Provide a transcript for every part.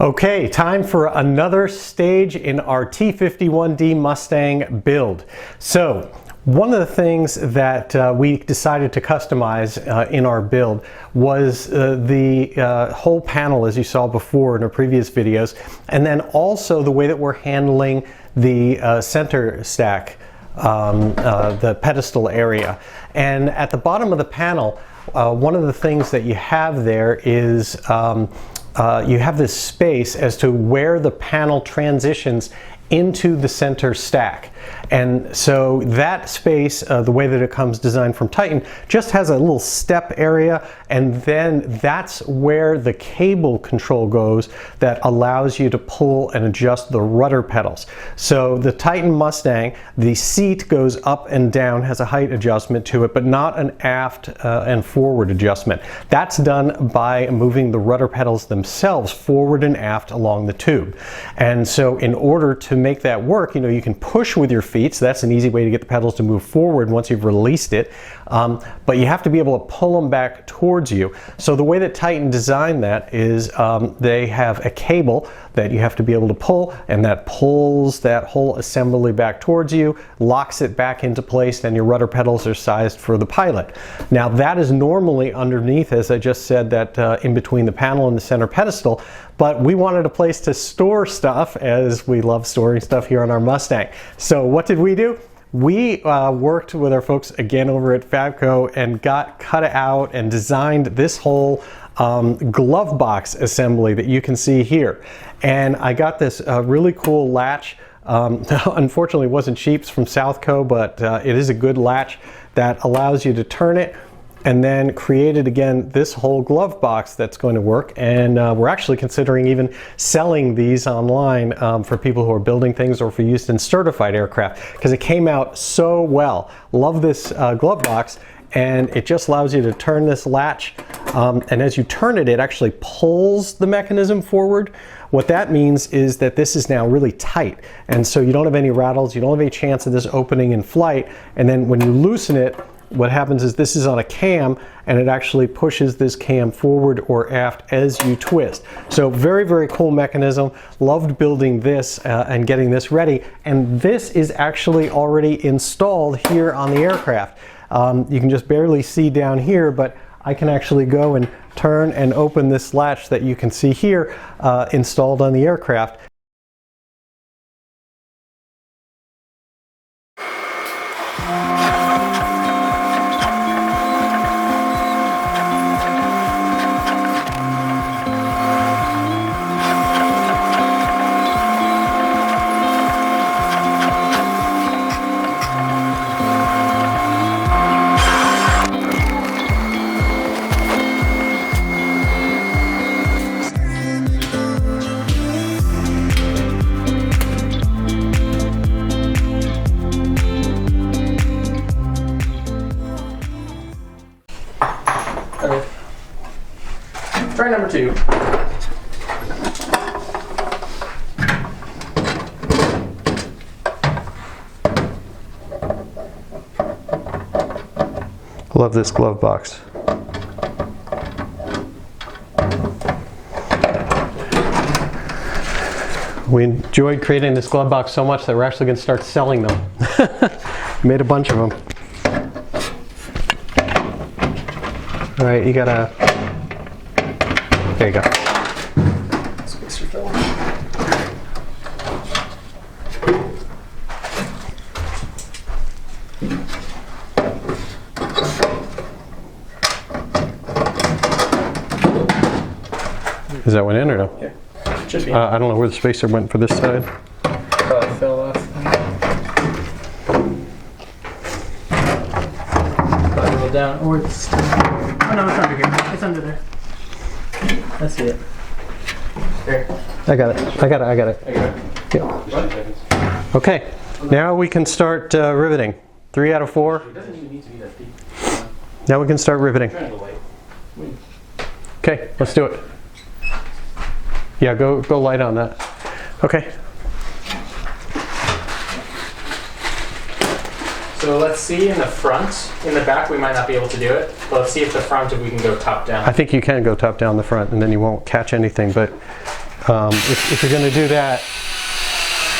Okay, time for another stage in our T-51D Mustang build. So, one of the things that we decided to customize in our build was the whole panel, as you saw before in our previous videos, and then also the way that we're handling the center stack, the pedestal area. And at the bottom of the panel, one of the things that you have there is you have this space as to where the panel transitions into the center stack. And so that space, the way that it comes designed from Titan, just has a little step area, and then that's where the cable control goes that allows you to pull and adjust the rudder pedals. So the Titan Mustang, the seat goes up and down, has a height adjustment to it, but not an aft and forward adjustment. That's done by moving the rudder pedals themselves forward and aft along the tube. And so in order to make that work, you can push with your feet, so that's an easy way to get the pedals to move forward once you've released it, but you have to be able to pull them back towards you. So the way that Titan designed that is they have a cable that you have to be able to pull, and that pulls that whole assembly back towards you, locks it back into place, and your rudder pedals are sized for the pilot. Now that is normally underneath, as I just said, that in between the panel and the center pedestal, but we wanted a place to store stuff, as we love storing stuff here on our Mustang. So what did we do? We worked with our folks again over at Fabco and got cut out and designed this whole glove box assembly that you can see here. And I got this really cool latch. Unfortunately, it wasn't cheap. It's from Southco, but it is a good latch that allows you to turn it and then created again this whole glove box that's going to work. And we're actually considering even selling these online for people who are building things or for use in certified aircraft, because it came out so well. Love this glove box, and it just allows you to turn this latch, and as you turn it, it actually pulls the mechanism forward. What that means is that this is now really tight, and so you don't have any rattles, you don't have any chance of this opening in flight, and then when you loosen it, what happens is this is on a cam, and it actually pushes this cam forward or aft as you twist. So very, very cool mechanism. Loved building this and getting this ready. And this is actually already installed here on the aircraft. You can just barely see down here, but I can actually go and turn and open this latch that you can see here installed on the aircraft. Try number 2. Love this glove box. We enjoyed creating this glove box so much that we're actually going to start selling them. Made a bunch of them. All right, you gotta. There you go. Space refill. Is that one in or no? Yeah, should be. I don't know where the spacer went for this side. Probably fell off. Probably roll down, or it's. Oh no, it's under here. It's under there. I see it. There. I got it. I got it. I got it. I got it. Yeah. Okay. Now we can start riveting. 3 out of 4. It doesn't even need to be that deep. Now we can start riveting. Trying to go light. Okay, let's do it. Yeah, go light on that. Okay. So let's see in the front. In the back we might not be able to do it, but let's see if the front, if we can go top down. I think you can go top down the front and then you won't catch anything, but if you're going to do that,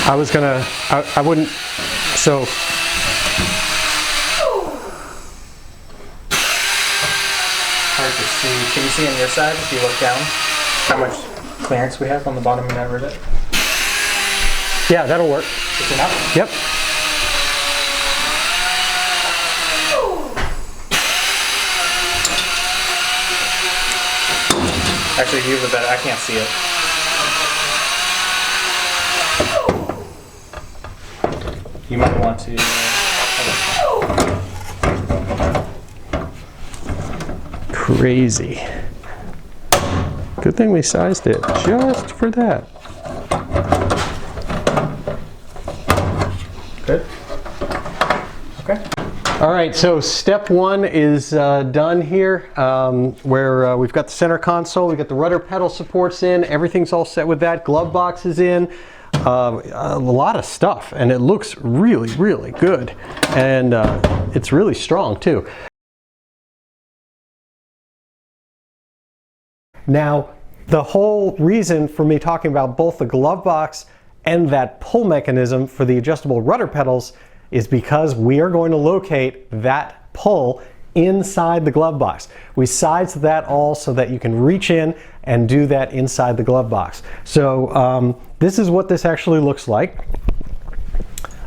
I wouldn't, so. Hard to see. Can you see on your side if you look down how much clearance we have on the bottom of that rivet? Yeah, that'll work. Is it enough? Yep. Actually, you have a better. I can't see it. You might want to. Crazy. Good thing we sized it just for that. Good. Okay. All right, so step one is done here, where we've got the center console, we've got the rudder pedal supports in, everything's all set with that, glove box is in, a lot of stuff, and it looks really, really good, and it's really strong too. Now, the whole reason for me talking about both the glove box and that pull mechanism for the adjustable rudder pedals is because we are going to locate that pull inside the glove box. We sized that all so that you can reach in and do that inside the glove box. So this is what this actually looks like.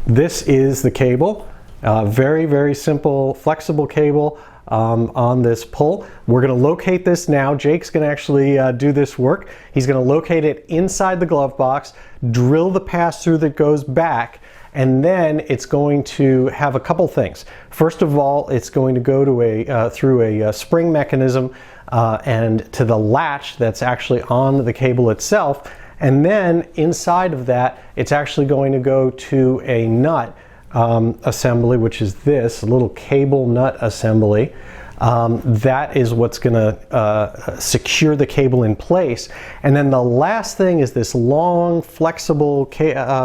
This is the cable, very, very simple, flexible cable on this pull. We're going to locate this now. Jake's going to actually do this work. He's going to locate it inside the glove box, drill the pass-through that goes back, and then it's going to have a couple things. First of all, it's going to go to through a spring mechanism and to the latch that's actually on the cable itself. And then inside of that, it's actually going to go to a nut assembly, which is this, a little cable nut assembly. That is what's going to secure the cable in place. And then the last thing is this long, flexible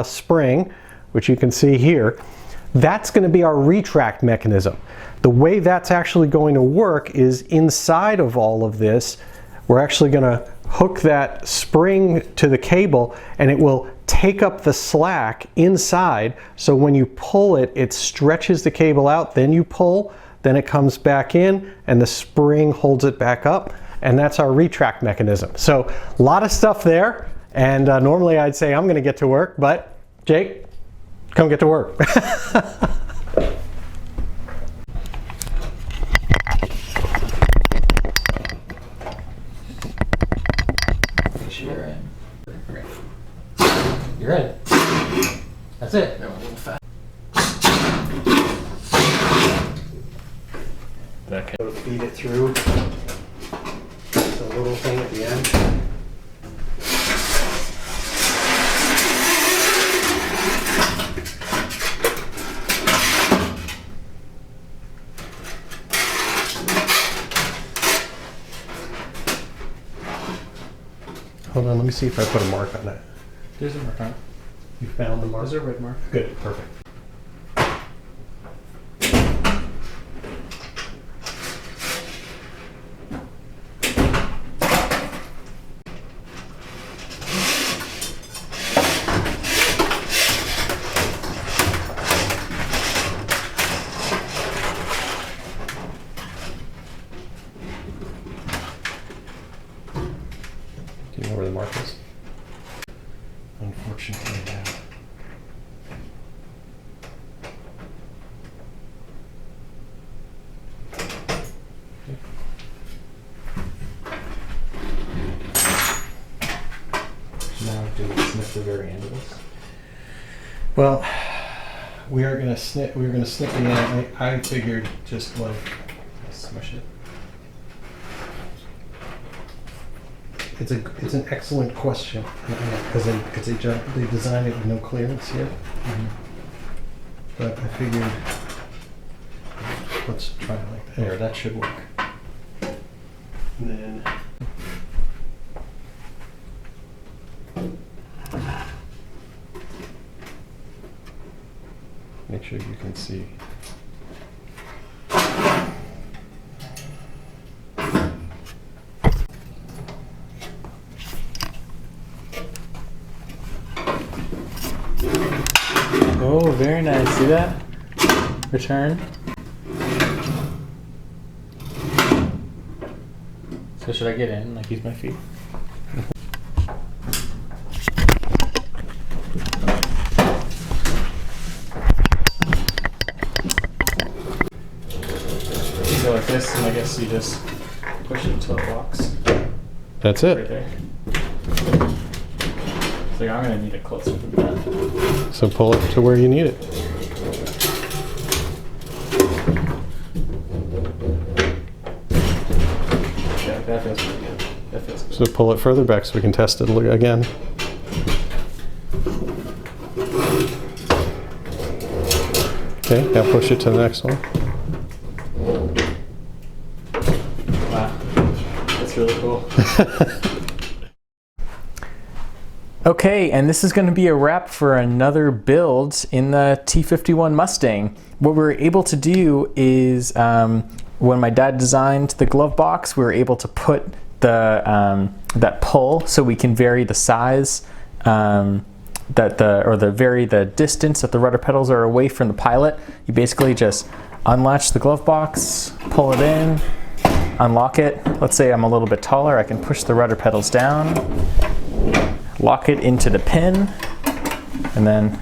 spring, which you can see here. That's going to be our retract mechanism. The way that's actually going to work is inside of all of this, we're actually going to hook that spring to the cable, and it will take up the slack inside, so when you pull it, it stretches the cable out, then you pull, then it comes back in, and the spring holds it back up, and that's our retract mechanism. So a lot of stuff there, and normally I'd say I'm going to get to work, but Jake, come get to work. You're in. You're in. That's it. No, a little fast. Okay. So feed it through. It's a little thing at the end. Hold on, let me see if I put a mark on that. There's a mark on it. You found the mark? There's a red mark. Good, perfect. Do you know where the mark is? Unfortunately, yeah. Now do we snip the very end of this? Well, we're gonna snip the end. I figured just like smush it. It's an excellent question because they designed it with no clearance here. But I figured let's try it like that. There, that should work. And then make sure you can see. Oh, very nice. See that? Return. So should I get in, like use my feet? So like this, and I guess you just push it until it locks. That's Right it. there. So I'm gonna need it closer than that. So pull it to where you need it. Yeah, that feels pretty good. That feels good. So pull it further back so we can test it again. Okay, now push it to the next one. Wow, that's really cool. Okay, and this is going to be a wrap for another build in the T-51 Mustang. What we were able to do is, when my dad designed the glove box, we were able to put the that pull so we can vary the size, vary the distance that the rudder pedals are away from the pilot. You basically just unlatch the glove box, pull it in, unlock it. Let's say I'm a little bit taller, I can push the rudder pedals down, lock it into the pin, and then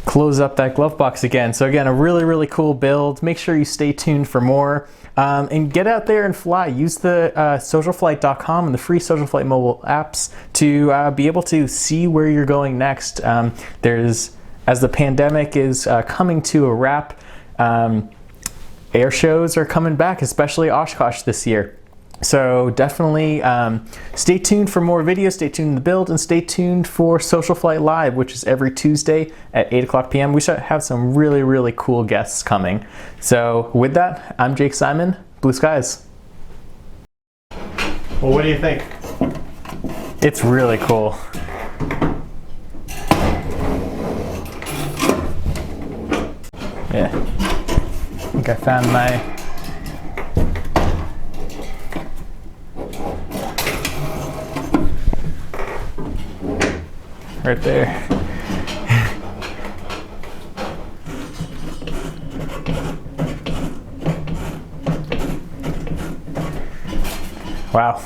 close up that glove box again. So again, a really, really cool build. Make sure you stay tuned for more. And get out there and fly. Use the SocialFlight.com and the free SocialFlight mobile apps to be able to see where you're going next. As the pandemic is coming to a wrap, air shows are coming back, especially Oshkosh this year. So definitely stay tuned for more videos, stay tuned to the build, and stay tuned for SocialFlight Live, which is every Tuesday at 8 o'clock p.m. We should have some really, really cool guests coming. So with that, I'm Jake Simon, Blue Skies. Well, what do you think? It's really cool. Yeah, I think I found my right there. Wow.